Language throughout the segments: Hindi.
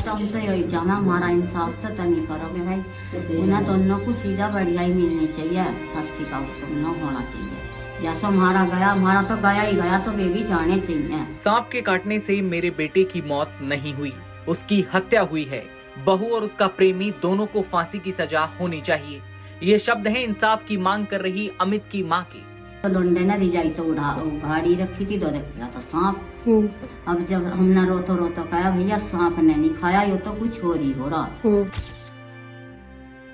तो हम तो यही चाहना, हमारा इंसाफ तो नहीं करोगे भाई। उन्हें दोनों को सीधा बढ़िया ही मिलनी चाहिए, फांसी का हुक्म न होना चाहिए। जैसा हमारा गया, हमारा तो गया ही गया, तो वे भी जाने चाहिए। सांप के काटने से मेरे बेटे की मौत नहीं हुई, उसकी हत्या हुई है। बहू और उसका प्रेमी दोनों को फांसी की सजा होनी चाहिए। ये शब्द हैं इंसाफ की मांग कर रही अमित की मां के। तो लोंडे ने रिजाई तो उघाड़ी रखी थी, तो देखा तो सांप। अब जब हमने रोतो कहा भैया सांप ने नहीं खाया, ये तो कुछ और ही हो रहा।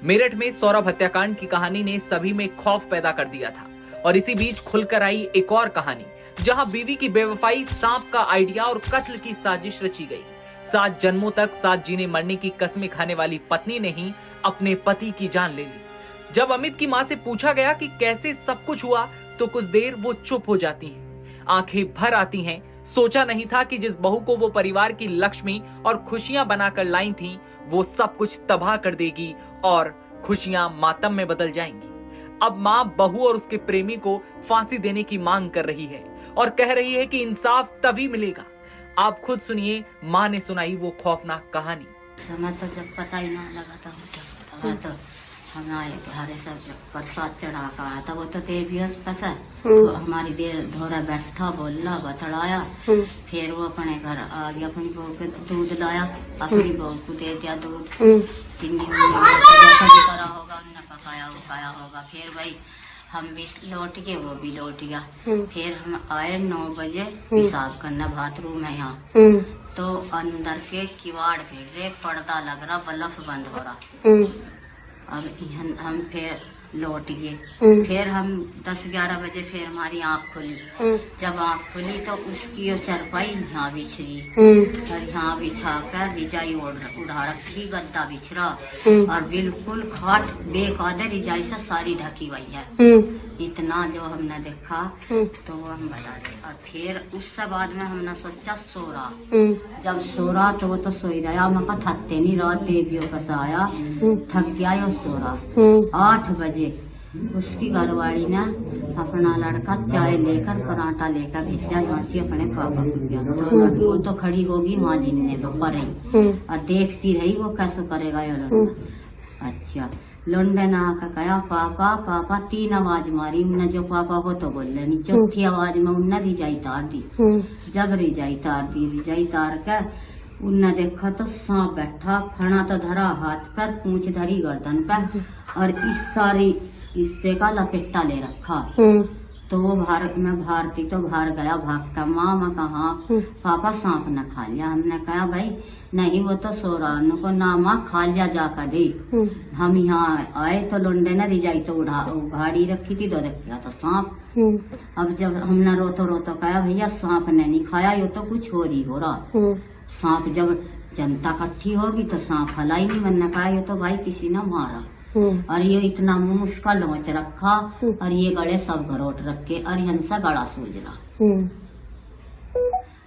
मेरठ में सौरभ हत्याकांड की कहानी ने सभी में खौफ पैदा कर दिया था, और इसी बीच खुलकर आई एक और कहानी, जहां बीवी की बेवफाई, सांप का आइडिया और कत्ल की साजिश रची गई। 7 जन्मों तक साथ जीने मरने की कस्में खाने वाली पत्नी ने ही अपने पति की जान ले ली। जब अमित की मां से पूछा गया कि कैसे सब कुछ हुआ, तो कुछ देर वो चुप हो जाती हैं, आंखें भर आती हैं। सोचा नहीं था कि जिस बहू को वो परिवार की लक्ष्मी और खुशियां बनाकर लाई थी, वो सब कुछ तबाह कर देगी और खुशियां मातम में बदल जाएंगी। अब मां बहू और उसके प्रेमी को फांसी देने की मांग कर रही है और कह रही है कि इंसाफ तभी मिलेगा। आप खुद सुनिए मां ने सुनाई वो खौफनाक कहानी। समय तो जब पता ही ना लगा था, तो हमारे घर सब प्रसाद चढ़ा का आया था, वो तो देवियस पसा, तो हमारी देर धोरा बैठा बोला बतड़ाया। फिर वो अपने घर आ गया, अपनी बहू के दूध लाया, अपनी बहू को दे दिया दूध, चीनी करा होगा, उनने खाया होगा। फिर भाई हम भी लौट के, वो भी लौट गया। फिर हम आए 9 बजे पेशाब करना बाथरूम है यहाँ, तो अंदर के किवाड़ फिर रहे, पर्दा लग रहा, बल्ब बंद हो रहा। अब हम फिर लौट गए। फिर हम 10-11 बजे फिर हमारी आँख खुली। जब आँख खुली तो उसकी चरपाई यहाँ बिछरी, और यहाँ बिछा कर रिजाई उड़ा रखी, गद्दा बिछ रहा, और बिल्कुल खाट बेकायदे रिजाई से सारी ढकी हुई है। इतना जो हमने देखा तो वो हम बता दे। और फिर उससे बाद में हमने सोचा सोरा। जब सोरा तो वो तो सोई रहा, मैं थकते नहीं रहा, देवियों का आया, थक गया यो सोरा। 8 बजे उसकी घरवाली ने अपना लड़का चाय लेकर पराठा लेकर भेजा यहाँ से अपने पापा को दिया। तो वो तो खड़ी होगी वहाँ जिनने पर रही और देखती रही वो कैसे करेगा ये लड़का। अच्छा, लोंडे ने आकर कहा पापा पापा, 3 आवाज मारी उनने, जो पापा को तो बोले नहीं, चौथी आवाज में उनने रिजाई तार दी। जब रिजाई तार कर उनने देखा तो सांप बैठा, फना तो धरा हाथ पर, पूंछ धरी गर्दन पर, और इस सारी हिस्से का लपेटा ले रखा। तो वो मैं भारती तो बाहर गया भागता, माँ मैं कहा पापा सांप न खा लिया। हमने कहा भाई नहीं, वो तो सो रहा, उनको ना माँ खा लिया जाकर दे। हम यहाँ आए तो लोंडे ने रिजाई तो उघाड़ी रखी थी, तो देखा तो सांप। अब जब हमने रोतो कहा भैया सांप ने नहीं खाया, ये तो कुछ और ही हो रहा। सांप जब जनता इकट्ठी होगी तो सांप हला ही नहीं। मैंने कहा ये तो भाई किसी ने मारा, और ये इतना मुंह उसका लोच रखा, और ये गले सब घरोट रखे, और हंसा गला सूझ रहा।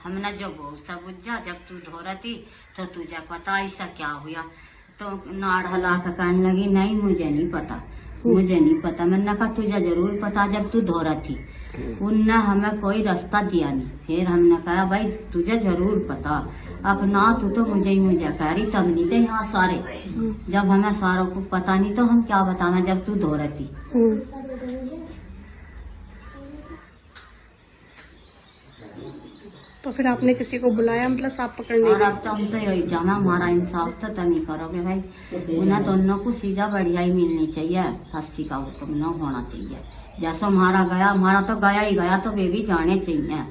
हमने जो सब बुझा, जब तू धो रही तो तुझे पता ऐसा क्या हुआ? तो नाड़ हला कर कहने लगी नहीं मुझे नहीं पता। मैंने कहा तुझे जरूर पता, जब तू धो रही थी। उनने हमें कोई रास्ता दिया नहीं। फिर हमने कहा भाई तुझे जरूर पता, अपना तू तो मुझे कह रही, तब नहीं थे यहाँ सारे। जब हमें सारों को पता नहीं तो हम क्या बताना, जब तू धो रही थी। तो फिर आपने किसी को बुलाया, मतलब सांप पकड़ने? और अब तो हम तो यही चाहना, हमारा इंसाफ तो नहीं करोगे भाई। उन्हें दोनों को सीधा बढ़िया ही मिलनी चाहिए, फांसी का हुक्म न होना चाहिए। जैसा हमारा गया, हमारा तो गया ही गया, तो वे भी जाने चाहिए।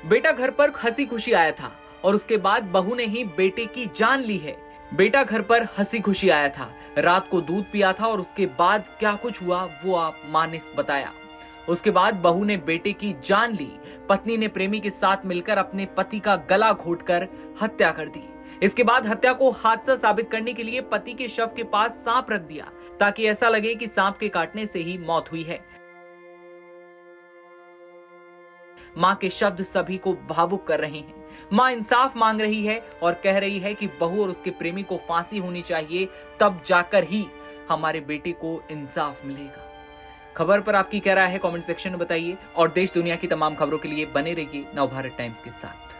बेटा घर पर हंसी खुशी आया था, और उसके बाद बहू ने ही बेटे की जान ली है। बेटा घर पर हंसी खुशी आया था, रात को दूध पिया था, और उसके बाद क्या कुछ हुआ वो आप मां ने बताया। उसके बाद बहू ने बेटे की जान ली। पत्नी ने प्रेमी के साथ मिलकर अपने पति का गला घोंटकर हत्या कर दी। इसके बाद हत्या को हादसा साबित करने के लिए पति के शव के पास सांप रख दिया, ताकि ऐसा लगे कि सांप के काटने से ही मौत हुई है। मां के शब्द सभी को भावुक कर रहे हैं। मां इंसाफ मांग रही है और कह रही है कि बहू और उसके प्रेमी को फांसी होनी चाहिए, तब जाकर ही हमारे बेटे को इंसाफ मिलेगा। खबर पर आपकी क्या राय है कमेंट सेक्शन में बताइए और देश दुनिया की तमाम खबरों के लिए बने रहिए नवभारत टाइम्स के साथ।